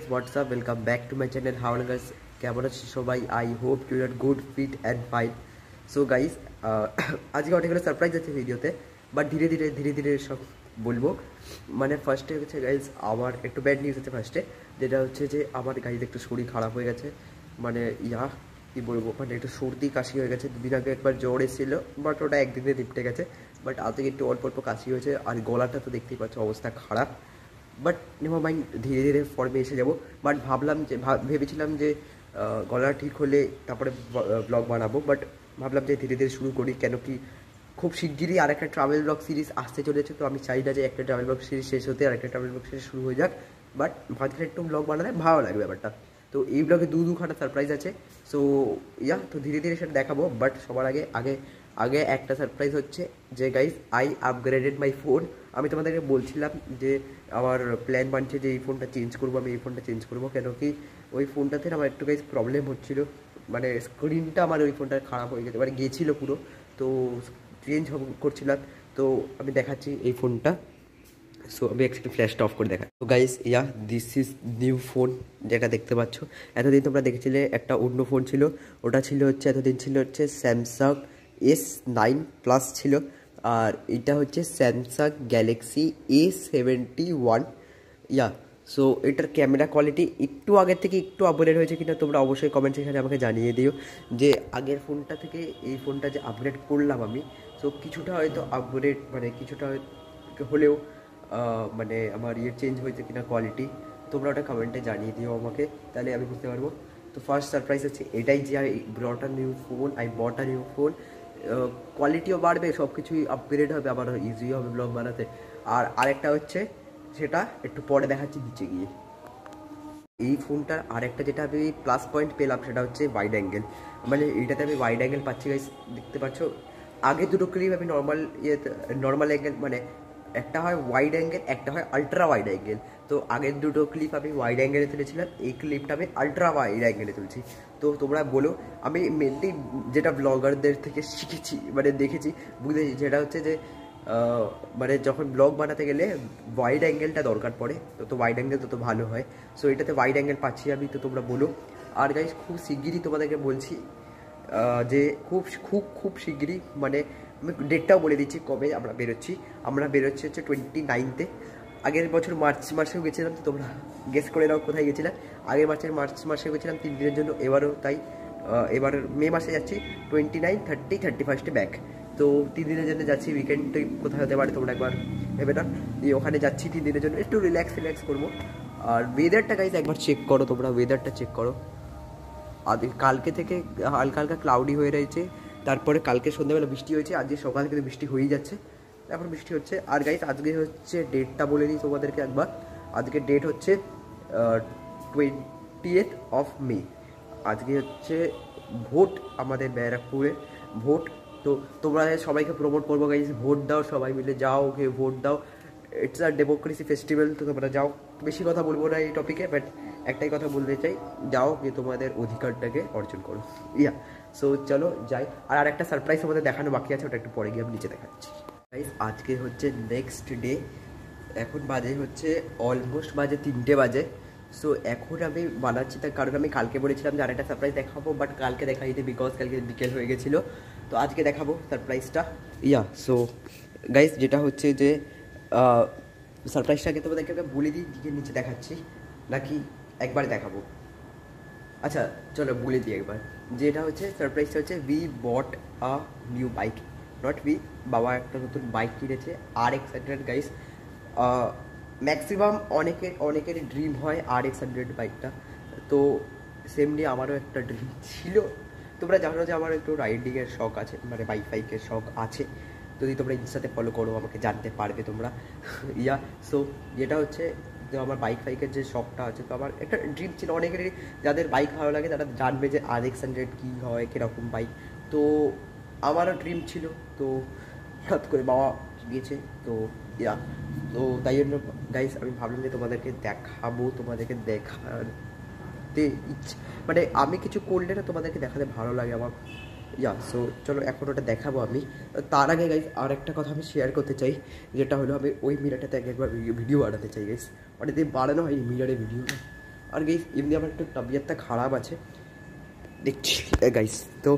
WhatsApp welcome back to my channel how guys কেমন আছো সবাই I hope you are good fit and fine so guys আজকে অনেকগুলো surprise আছে ভিডিওতে বাট ধীরে ধীরে সব বলবো মানে ফার্স্টে হচ্ছে গাইস আমার একটু ব্যাড নিউজ আছে ফার্স্টে যেটা হচ্ছে যে আমার গাইজ একটু শরীর খারাপ হয়ে গেছে মানে কী বলবো মানে একটু সর্দি কাশি হয়ে গেছে দুদিন আগে একবার জ্বর এসেছিল বাট ওটা একদিনে নিপটে গেছে বাট আজকে একটু অল্প অল্প কাশি হয়েছে আর গলাটা তো দেখতেই পাচ্ছ অবস্থা খারাপ বাট নেভার মাইন্ড ধীরে ধীরে ফর্মে এসে যাবো বাট ভাবলাম যে ভেবেছিলাম যে গলা ঠিক হলে তারপরে ব্লগ বানাবো বাট ভাবলাম যে ধীরে ধীরে শুরু করি কেন কি খুব শিগগিরই আর একটা ট্রাভেল ব্লগ সিরিজ আসতে চলেছে তো আমি চাই না যে একটা ট্রাভেল ব্লগ সিরিজ শেষ হতে আর একটা ট্রাভেল ব্লগ সিরিজ শুরু হয়ে যাক বাট মাঝখানে একটু ব্লগ বানালে ভালো লাগবে ব্যাপারটা তো এই ব্লগে দুখানা সারপ্রাইজ আছে সো তো ধীরে ধীরে সেটা দেখাবো বাট সবার আগে একটা সারপ্রাইজ হচ্ছে যে guys I upgraded my phone আমি তোমাদেরকে বলছিলাম যে আমার প্ল্যান বানছে যে এই ফোনটা চেঞ্জ করবো আমি এই ফোনটা চেঞ্জ করবো কেন কি ওই ফোনটাতে আমার একটু গাইজ প্রবলেম হচ্ছিলো মানে স্ক্রিনটা আমার ওই ফোনটা খারাপ হয়ে গেছে মানে গেছিলো পুরো তো চেঞ্জ করছিলাম তো আমি দেখাচ্ছি এই ফোনটা সো আমি একটু ফ্ল্যাশটা অফ করে দেখাই তো guys this is new phone যেটা দেখতে পাচ্ছ এতদিন তোমরা দেখেছিলে একটা অন্য ফোন ছিল ওটা ছিল হচ্ছে এতদিন ছিল হচ্ছে স্যামসাং S9 Plus ছিল আর এটা হচ্ছে স্যামসাং গ্যালাক্সি A71 সো এটার ক্যামেরা কোয়ালিটি একটু আগের থেকে একটু আপগ্রেড হয়েছে কিনা তোমরা অবশ্যই কমেন্ট সেখানে আমাকে জানিয়ে দিও যে আগের ফোনটা থেকে এই ফোনটা যে আপগ্রেড করলাম আমি সো কিছুটা হয়তো আপগ্রেড মানে কিছুটা হলেও মানে আমার চেঞ্জ হয়েছে কিনা কোয়ালিটি তোমরা ওটা কমেন্টে জানিয়ে দিও আমাকে তাহলে আমি বুঝতে পারবো তো ফার্স্ট সারপ্রাইজ হচ্ছে এটাই যে I brought a new phone কোয়ালিটিও বাড়বে সব কিছুই আপগ্রেড হবে আবার ইজি হবে ব্লগ বানাতে আর আরেকটা হচ্ছে সেটা একটু পরে দেখাচ্ছি নিচে গিয়ে এই ফোনটার আরেকটা যেটা আমি প্লাস পয়েন্ট পেলাম সেটা হচ্ছে ওয়াইড অ্যাঙ্গেল মানে এইটাতে আমি ওয়াইড অ্যাঙ্গেল পাচ্ছি গাইস দেখতে পাচ্ছ আগে দুটো ক্লিপ আমি নর্মাল অ্যাঙ্গেল মানে একটা হয় ওয়াইড অ্যাঙ্গেল একটা হয় আলট্রা ওয়াইড অ্যাঙ্গেল তো আগের দুটো ক্লিপ আমি ওয়াইড অ্যাঙ্গেলে তুলেছিলাম এই ক্লিপটা আমি আলট্রা ওয়াইড অ্যাঙ্গেলে তুলছি তো তোমরা বলো আমি মেনলি যেটা ব্লগারদের থেকে শিখেছি মানে দেখেছি বুঝেছি যেটা হচ্ছে যে মানে যখন ব্লগ বানাতে গেলে ওয়াইড অ্যাঙ্গেলটা দরকার পড়ে তো ওয়াইড অ্যাঙ্গেল তত ভালো হয় সো এটাতে ওয়াইড অ্যাঙ্গেল পাচ্ছি আমি তো তোমরা বলো আর গাইস খুব শিগগিরই তোমাদেরকে বলছি যে খুব শিগগিরই মানে আমি ডেটটাও বলে দিচ্ছি কবে আমরা বেরোচ্ছি হচ্ছে 29 আগের বছর মার্চ মাসেও গেছিলাম তো তোমরা গেস করে নাও কোথায় গেছিলাম আগের মার্চ মাসে গেছিলাম 3 দিনের জন্য এবারও তাই এবার মে মাসে যাচ্ছি 29, 30, 31 ব্যাক তো 3 দিনের জন্য যাচ্ছি উইকেন্ড কোথায় হতে পারে তোমরা একবার ভেবে না দিয়ে ওখানে যাচ্ছি 3 দিনের জন্য একটু রিল্যাক্স করবো আর ওয়েদারটা গাইজ একবার চেক করো তোমরা ওয়েদারটা চেক করো আর কালকে থেকে হালকা ক্লাউডি হয়ে রয়েছে তারপরে কালকে সন্ধ্যাবেলা বৃষ্টি হয়েছে আজকে সকাল থেকে বৃষ্টি হয়েই যাচ্ছে এখন বৃষ্টি হচ্ছে আর গাইজ আজকে হচ্ছে ডেটটা বলে দিই তোমাদেরকে একবার আজকে ডেট হচ্ছে 20th of May আজকে হচ্ছে ভোট আমাদের ব্যারাকপুরে ভোট তো তোমরা সবাইকে প্রমোট করবো গাইজ ভোট দাও সবাই মিলে যাও গিয়ে ভোট দাও ইটস আ ডেমোক্রেসি ফেস্টিভ্যাল তো তোমরা যাও বেশি কথা বলবো না এই টপিকে বাট একটাই কথা বলতে চাই যাও গিয়ে তোমাদের অধিকারটাকে অর্জন করো সো চলো যাই আর আরেকটা সারপ্রাইজ আমাদের দেখানো বাকি আছে ওটা একটু পরে গিয়ে আমি নিচে দেখাচ্ছি গাইজ আজকে হচ্ছে নেক্সট ডে এখন বাজে হচ্ছে অলমোস্ট 3টে বাজে সো এখন আমি বানাচ্ছি তার কারণ আমি কালকে বলেছিলাম যে আরেকটা সারপ্রাইজ দেখাবো বাট কালকে দেখাইতে বিকজ কালকে বিকেল হয়ে গেছিলো তো আজকে দেখাবো সারপ্রাইজটা সো গাইজ যেটা হচ্ছে যে সারপ্রাইজটাকে তোমাদেরকে বলে দিই দিকে নিচে দেখাচ্ছি নাকি একবার দেখাবো আচ্ছা চলো বলে দিই একবার যেটা হচ্ছে সারপ্রাইজটা হচ্ছে we bot a new bike not বাবা একটা নতুন বাইক কিনেছে RX100 গাইস ম্যাক্সিমাম অনেকেরই ড্রিম হয় RX100 বাইকটা তো সেমনি আমারও একটা ড্রিম ছিল তোমরা জানো যে আমার একটু রাইডিংয়ের শখ আছে মানে বাইকের শখ আছে যদি তোমরা ইনস্টাতে ফলো করো আমাকে জানতে পারবে তোমরা সো যেটা হচ্ছে যে আমার বাইকের যে শখটা আছে তো আমার একটা ড্রিম ছিল অনেকেরই যাদের বাইক ভালো লাগে তারা জানবে যে RX100 কী হয় কীরকম বাইক তো আমারও ড্রিম ছিল তো হঠাৎ করে বাবা গিয়েছে তো তো তাই জন্য গাইস আমি ভাবলাম যে তোমাদেরকে দেখাবো তোমাদেরকে দেখাতে মানে আমি কিছু করলে না তোমাদেরকে দেখাতে ভালো লাগে আমার সো চলো এখন ওটা দেখাবো আমি তার আগে গাইস আর একটা কথা আমি শেয়ার করতে চাই যেটা হলো আমি ওই মিরারটাতে একবার ভিডিও বানাতে চাই গাইস অনেকদিন বানানো হয় মিরারে ভিডিও আর গাইস এমনি আমার একটু তবিয়তটা খারাপ আছে দেখছি গাইস। তো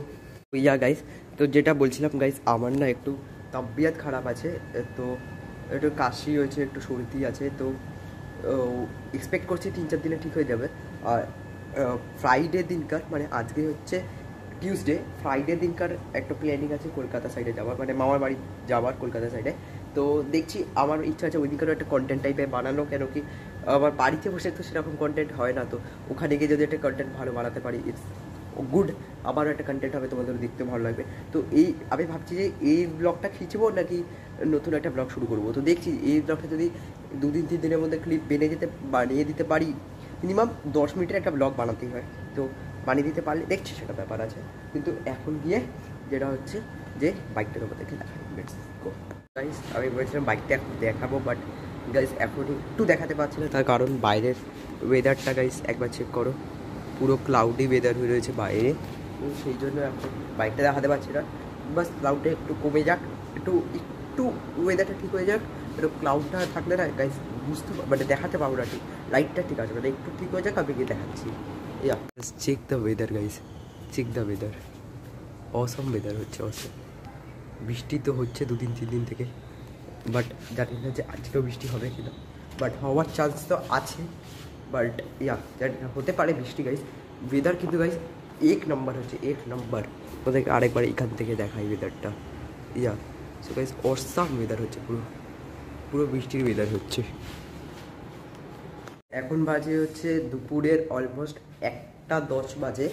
ইয়া গাইস, তো যেটা বলছিলাম গাইস, আমার না একটু তবিয়ত খারাপ আছে, তো একটু কাশি হয়েছে, একটু সর্দি আছে, তো এক্সপেক্ট করছি 3-4 দিনে ঠিক হয়ে যাবে। আর ফ্রাইডে দিনকার, মানে আজকে হচ্ছে টিউসডে, ফ্রাইডে দিনকার একটা প্ল্যানিং আছে কলকাতা সাইডে যাওয়ার, মানে মামার বাড়ি যাওয়ার কলকাতা সাইডে। তো দেখছি আমার ইচ্ছা আছে ওই দিনকারও একটা কন্টেন্ট টাইপের বানানো, কেন কি আমার বাড়িতে বসে তো সেরকম কন্টেন্ট হয় না, তো ওখানে গিয়ে যদি একটা কন্টেন্ট ভালো বানাতে পারি ইটস গুড, আমারও একটা কন্টেন্ট হবে, তোমাদেরও দেখতে ভালো লাগবে। তো এই আমি ভাবছি যে এই ব্লগটা খিঁচবো নাকি নতুন একটা ব্লগ শুরু করবো। তো দেখছি এই ব্লগটা যদি 2-3 দিনের মধ্যে ক্লিপ বানিয়ে দিতে পারি, মিনিমাম 10 মিনিটের একটা ব্লগ বানাতেই হয়, তো বানিয়ে দিতে পারলে দেখছি সেটা ব্যাপার আছে। কিন্তু এখন গিয়ে যেটা হচ্ছে যে বাইকটা তোমাদেরকে দেখাই, লেটস গো গাইস। আমি বলছিলাম বাইকটা এখন দেখাবো, বাট গাইস এখন একটু দেখাতে পারছি না, তার কারণ বাইরের ওয়েদারটা গাইস একবার চেক করো, পুরো ক্লাউডি ওয়েদার হয়ে রয়েছে বাইরে, তো সেই জন্য এখন বাইকটা দেখাতে পারছি না। বাস ক্লাউডটা একটু কমে যাক, একটু একটু ওয়েদারটা ঠিক হয়ে যাক, একটু ক্লাউডটা থাকলে না গাইস বুঝতে মানে দেখাতে পারবো না ঠিক, লাইটটা ঠিক আছে, মানে একটু ঠিক হয়ে যাক আমি গিয়ে দেখাচ্ছি। Ya check the weather guys, check the weather, awesome weather হচ্ছে, অসম। বৃষ্টি তো হচ্ছে 2-3 দিন থেকে, বাট জানি না যে আজকেও বৃষ্টি হবে কিনা, বাট হওয়ার চান্স তো আছে, বাট ইয়া জানি না, হতে পারে বৃষ্টি গাইস। ওয়েদার কিন্তু গাইস 1 নম্বর হচ্ছে, 1 নম্বর। ওদেরকে আরেকবার এখান থেকে দেখাই ওয়েদারটা, yeah so guys awesome weather হচ্ছে, পুরো পুরো বৃষ্টির ওয়েদার হচ্ছে। এখন বাজে হচ্ছে দুপুরের অলমোস্ট 1:10 বাজে,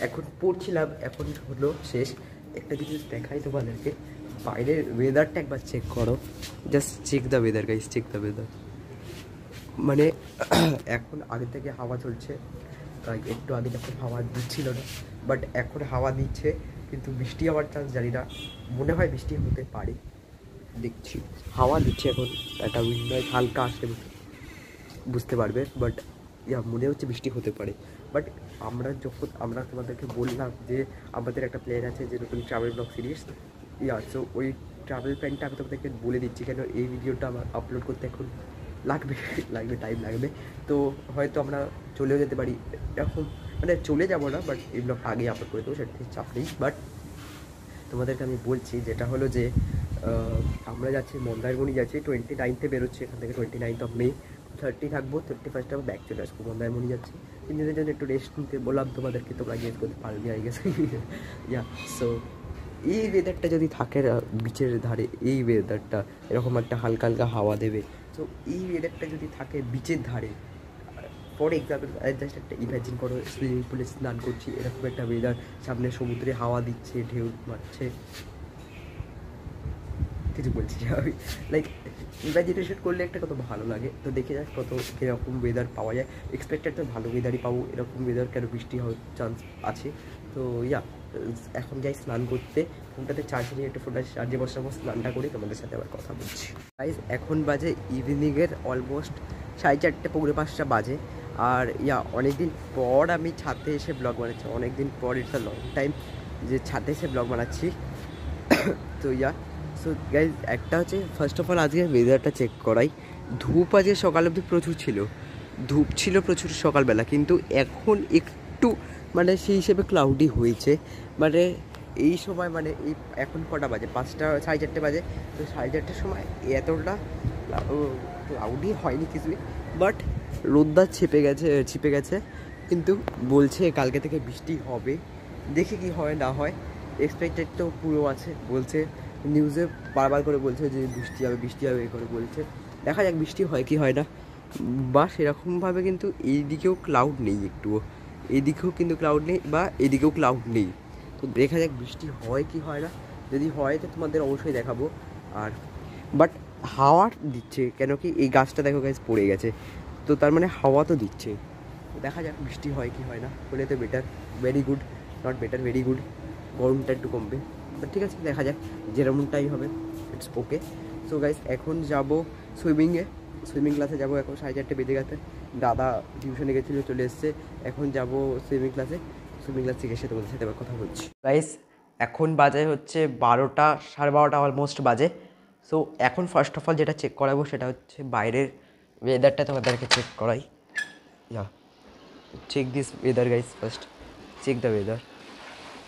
এখন পড়ছিলাম, এখন হলো শেষ। একটা জিনিস দেখাই তোমাদেরকে, বাইরের ওয়েদারটা একবার চেক করো, just check the weather guys, check the weather. মানে এখন আগে থেকে হাওয়া চলছে, একটু আগে যখন হাওয়া দিচ্ছিল না, বাট এখন হাওয়া দিচ্ছে, কিন্তু বৃষ্টি হওয়ার চান্স জানি না, মনে হয় বৃষ্টি হতে পারে, দেখছি হাওয়া দিচ্ছে এখন, একটা উইন্ডোয় হালকা আসলে বুঝতে পারবে, বাট ইয়া মনে হচ্ছে বৃষ্টি হতে পারে। বাট আমরা তোমাদেরকে বললাম যে আমাদের একটা প্ল্যান আছে যে নতুন travel blog series, yeah so ওই ট্রাভেল প্ল্যানটা আমি তোমাদেরকে বলে দিচ্ছি, কেন এই ভিডিওটা আমার আপলোড করতে এখন লাগবে টাইম লাগবে, তো হয়তো আমরা চলেও যেতে পারি, এরকম মানে চলে যাবো না, বাট এই ব্লগটা আগে আপলোড করে দেবো, সেটা থেকে চাপ নেই। বাট তোমাদেরকে আমি বলছি যেটা হলো যে আমরা যাচ্ছি মন্দারমণি, যাচ্ছি 29 বেরোচ্ছি এখান থেকে, 29 মে, 30 থাকবো, 31 আবার ব্যাক চলে আসবো। মন্দারমণি যাচ্ছি 3 দিনের জন্য, একটু রেস্ট নিতে বললাম তোমাদেরকে, তোমরা গেস করতে পারবি আই গেছে। ইয়া সো এই ওয়েদারটা যদি থাকে বিচের ধারে, এই ওয়েদারটা এরকম একটা হালকা হালকা হাওয়া দেবে, তো এই ওয়েদারটা যদি থাকে বিচের ধারে, ফর এক্সাম্পল জাস্ট একটা ইমাজিন করো, সুইমিং পুলে স্নান করছি, এরকম একটা ওয়েদার, সামনে সমুদ্রে হাওয়া দিচ্ছে, ঢেউ মারছে, কিছু বলছি আমি, লাইক ইমাজিনেশন করলে একটা কত ভালো লাগে। তো দেখে যাক কত কীরকম ওয়েদার পাওয়া যায়, এক্সপেক্টেড তো ভালো ওয়েদারই পাবো, এরকম ওয়েদার কেন বৃষ্টি হওয়ার চান্স আছে। তো ইয়া এখন যাই স্নান করতে, ফোনটাতে চার্জে নিয়ে একটু ফোনটা চার্জে বসাবো, স্নানটা করি, তোমাদের সাথে আবার কথা বলছি। গাইস এখন বাজে ইভিনিংয়ের অলমোস্ট 4:30-5:45 বাজে, আর ইয়া অনেকদিন পর আমি ছাদে এসে ব্লগ বানাচ্ছি, অনেকদিন পর, ইটস আ লং টাইম যে ছাদে এসে ব্লগ বানাচ্ছি। তো ইয়া সো গাইজ একটা হচ্ছে ফার্স্ট অফ অল আজকে ওয়েদারটা চেক করাই, ধূপ আজকে সকাল অবধি প্রচুর ছিল, ধূপ ছিল প্রচুর সকালবেলা, কিন্তু এখন একটু মানে সেই হিসেবে ক্লাউডি হয়েছে, মানে এই সময় মানে এই এখন কটা বাজে, 5:30 বাজে, তো 4:30টার সময় এতটা ক্লাউডি হয়নি কিছুই, বাট রোদ্দার ছিপে গেছে, কিন্তু বলছে কালকে থেকে বৃষ্টি হবে, দেখি কি হয় না হয়, এক্সপেক্টেড তো পুরো আছে, বলছে নিউজে বারবার করে বলছে যে বৃষ্টি হবে এ করে বলছে, দেখা যাক বৃষ্টি হয় কি হয় না, বা সেরকমভাবে কিন্তু এইদিকেও ক্লাউড নেই একটুও, এইদিকেও কিন্তু ক্লাউড নেই, বা এদিকেও ক্লাউড নেই, তো দেখা যাক বৃষ্টি হয় কি হয় না, যদি হয় তো তোমাদের অবশ্যই দেখাবো। আর বাট হাওয়া দিচ্ছে, কেন কি এই গাছটা দেখো গাছ পড়ে গেছে, তো তার মানে হাওয়া তো দিচ্ছে, তো দেখা যাক বৃষ্টি হয় কি হয় না, হলে তো better, very good, not better, very good, গরমটা একটু কমবে, তো ঠিক আছে দেখা যাক যেরকমটাই হবে, ইটস ওকে। সো গাইস এখন যাব সুইমিং ক্লাসে যাব, এখন 4:30 বেজে গেছে, দাদা টিউশনে গেছিলো চলে এসছে, এখন যাব সুইমিং ক্লাস থেকে এসে তোমাদের সাথে আবার কথা বলছি। গাইস এখন বাজে হচ্ছে 12টা, 12:30 অলমোস্ট বাজে। সো এখন ফার্স্ট অফ অল যেটা চেক করাবো সেটা হচ্ছে বাইরের ওয়েদারটা তোমাদেরকে চেক করাই, ya check this weather guys, first check the weather.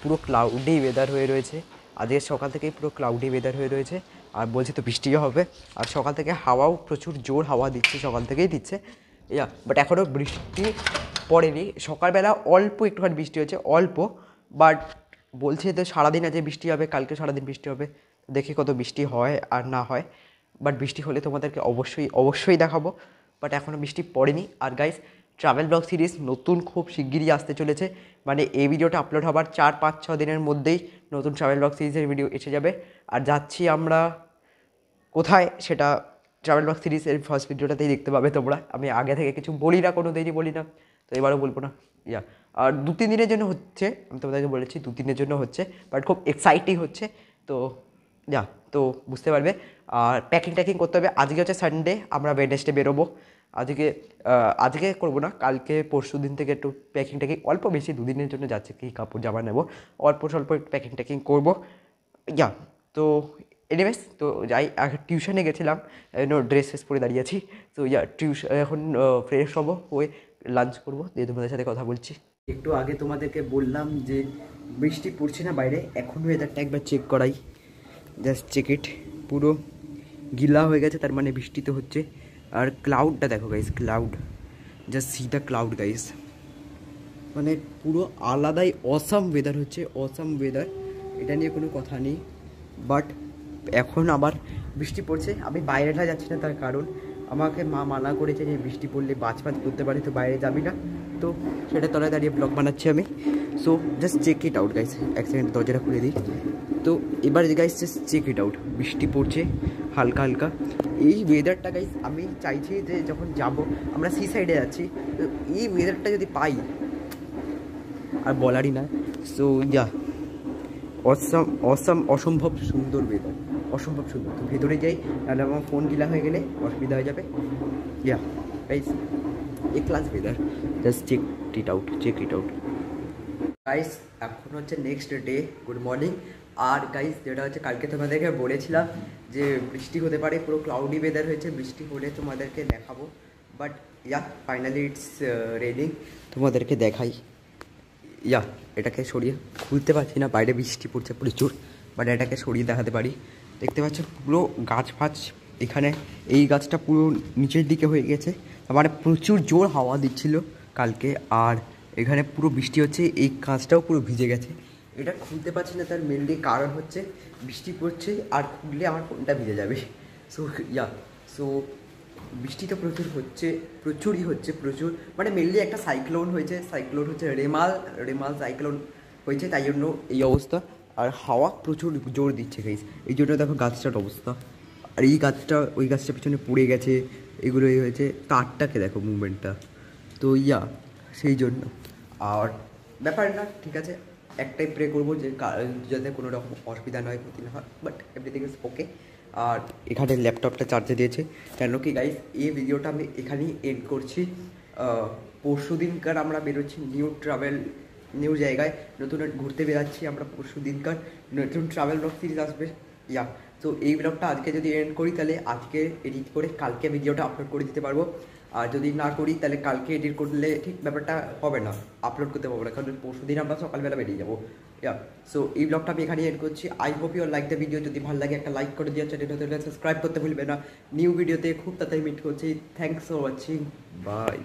পুরো ক্লাউডি ওয়েদার হয়ে রয়েছে, আজকে সকাল থেকেই পুরো ক্লাউডি ওয়েদার হয়ে রয়েছে। আর বলছে তো বৃষ্টিও হবে, আর সকাল থেকে হাওয়াও প্রচুর জোর হাওয়া দিচ্ছে, সকাল থেকেই দিচ্ছে। বাট এখনও বৃষ্টি পড়েনি। সকালবেলা অল্প একটুখানি বৃষ্টি হয়েছে, অল্প। বাট বলছে তো সারাদিন আজকে বৃষ্টি হবে, কালকে সারাদিন বৃষ্টি হবে। দেখি কত বৃষ্টি হয় আর না হয়। বাট বৃষ্টি হলে তোমাদেরকে অবশ্যই দেখাবো। বাট এখনও বৃষ্টি পড়েনি। আর গাইস, ট্রাভেল ব্লগ সিরিজ নতুন খুব শিগগিরই আসতে চলেছে। মানে এই ভিডিওটা আপলোড হবার 4-5-6 দিনের মধ্যেই নতুন ট্রাভেল ব্লগ সিরিজের ভিডিও এসে যাবে। আর যাচ্ছি আমরা কোথায়, সেটা ট্রাভেল ব্লগ সিরিজের ফার্স্ট ভিডিওটাতেই দেখতে পাবে তোমরা। আমি আগে থেকে কিছু বলি না, কোনো দিনই বলি না, তো এবারও বলবো না। আর 2-3 দিনের জন্য হচ্ছে, আমি তোমাদেরকে বলেছি 2 দিনের জন্য হচ্ছে, বাট খুব এক্সাইটিং হচ্ছে। তো তো বুঝতে পারবে। আর প্যাকিং করতে হবে। আজকে হচ্ছে সানডে, আমরা ওয়েডনেসডে বেরোবো। আজকে করবো না, কালকে পরশু দিন থেকে একটু প্যাকিং অল্প বেশি 2 দিনের জন্য যাচ্ছে, কী কাপড় জামা নেবো, অল্প স্বল্প একটু প্যাকিং করবো। তো এনিওয়েজ, তো যাই। আগে টিউশনে গেছিলাম, ড্রেস পরে দাঁড়িয়েছি। তো টিউশন এখন ফ্রেশ হবো, হয়ে লাঞ্চ করবো, দিয়ে তোমাদের সাথে কথা বলছি। একটু আগে তোমাদেরকে বললাম যে বৃষ্টি পড়ছে না বাইরে, এখন ওয়েদারটা একবার চেক করাই। জাস্ট চেক ইট, পুরো গিলা হয়ে গেছে, তার মানে বৃষ্টি তো হচ্ছে। আর ক্লাউডটা দেখো guys, cloud, just see the cloud guys. মানে পুরো আলাদাই অসাম ওয়েদার হচ্ছে, অসাম ওয়েদার, এটা নিয়ে কোনো কথা নেই। বাট এখন আবার বৃষ্টি পড়ছে। আমি বাইরেটা যাচ্ছি না, তার কারণ আমাকে মা মানা করেছে যে বৃষ্টি পড়লে বাজ করতে পারে, তো বাইরে যাবি না। তো সেটা তলায় দাঁড়িয়ে ব্লগ বানাচ্ছি আমি। So just check it out guys. এক সেকেন্ড দরজাটা খুলে দিই। তো এবার guys just check it out, বৃষ্টি পড়ছে হালকা হালকা। এই ওয়েদারটা গাইস আমি চাইছি যে যখন যাব, আমরা সি সাইডে যাচ্ছি, তো এই ওয়েদারটা যদি পাই আর বলারই না। সো অসম্ভব সুন্দর ওয়েদার, অসম্ভব সুন্দর। তো ভেতরে যাই, তাহলে আমার ফোন গিলা হয়ে গেলে অসুবিধা হয়ে যাবে। Guys, a class weather, just check it out guys. এখন হচ্ছে নেক্সট ডে, গুড মর্নিং। আর গাইস, যেটা হচ্ছে কালকে তোমাদেরকে বলেছিলাম যে বৃষ্টি হতে পারে, পুরো ক্লাউডি ওয়েদার হয়েছে, বৃষ্টি হলে তোমাদেরকে দেখাবো। But finally it's raining. তোমাদেরকে দেখাই। এটাকে সরিয়ে খুলতে পারছি না, বাইরে বৃষ্টি পড়ছে প্রচুর, বাট এটাকে সরিয়ে দেখাতে পারি। দেখতে পাচ্ছ পুরো গাছ ফাছ, এখানে এই গাছটা পুরো নিচের দিকে হয়ে গেছে, মানে প্রচুর জোর হাওয়া দিচ্ছিল কালকে। আর এখানে পুরো বৃষ্টি হচ্ছে, এই গাছটাও পুরো ভিজে গেছে। এটা খুলতে পারছি না, তার মেনলি কারণ হচ্ছে বৃষ্টি পড়ছে, আর খুললে আমার ফোনটা ভিজে যাবে। সো বৃষ্টি তো প্রচুর হচ্ছে, প্রচুরই হচ্ছে, প্রচুর। মানে মেনলি একটা সাইক্লোন হয়েছে, রেমাল সাইক্লোন হয়েছে, তাই জন্য এই অবস্থা। আর হাওয়া প্রচুর জোর দিচ্ছে গাইস, এই জন্য দেখো গাছটার অবস্থা। আর এই গাছটা ওই গাছটার পিছনে পড়ে গেছে, এগুলো হয়েছে, তারটাকে দেখো মুভমেন্টটা। তো সেই জন্য আর ব্যাপার না, ঠিক আছে। একটাই প্রে করবো যে যাতে কোনো রকম অসুবিধা নয়, ক্ষতি না হয়, বাট এভরিথিং ইজ ওকে। আর এখানে ল্যাপটপটা চার্জে দিয়েছে, কেন কি গাইস এই ভিডিওটা আমি এখানেই এন্ড করছি। পরশু দিনকার আমরা বেরোচ্ছি নিউ জায়গায়, নতুন ঘুরতে বেরাচ্ছি আমরা। পরশু দিনকার নতুন ট্রাভেল ব্লগ সিরিজ আসবে। তো এই ব্লগটা আজকে যদি এন্ড করি, তাহলে আজকে এডিট করে কালকে ভিডিওটা আপলোড করে দিতে পারবো। আর যদি না করি, তাহলে কালকে এডিট করলে ঠিক ব্যাপারটা হবে না, আপলোড করতে পারবো না, কারণ পরশু দিন আমরা সকালবেলা বেরিয়ে যাবো। সো এই ব্লগটা আমি এখানেই এন্ড করছি। I hope you like the video. যদি ভালো লাগে একটা লাইক করে দিয়ে চ্যানেলটা সাবস্ক্রাইব করতে ভুলবে না। নিউ ভিডিওতে খুব তাড়াতাড়ি মিট করছি। Thanks for watching, by.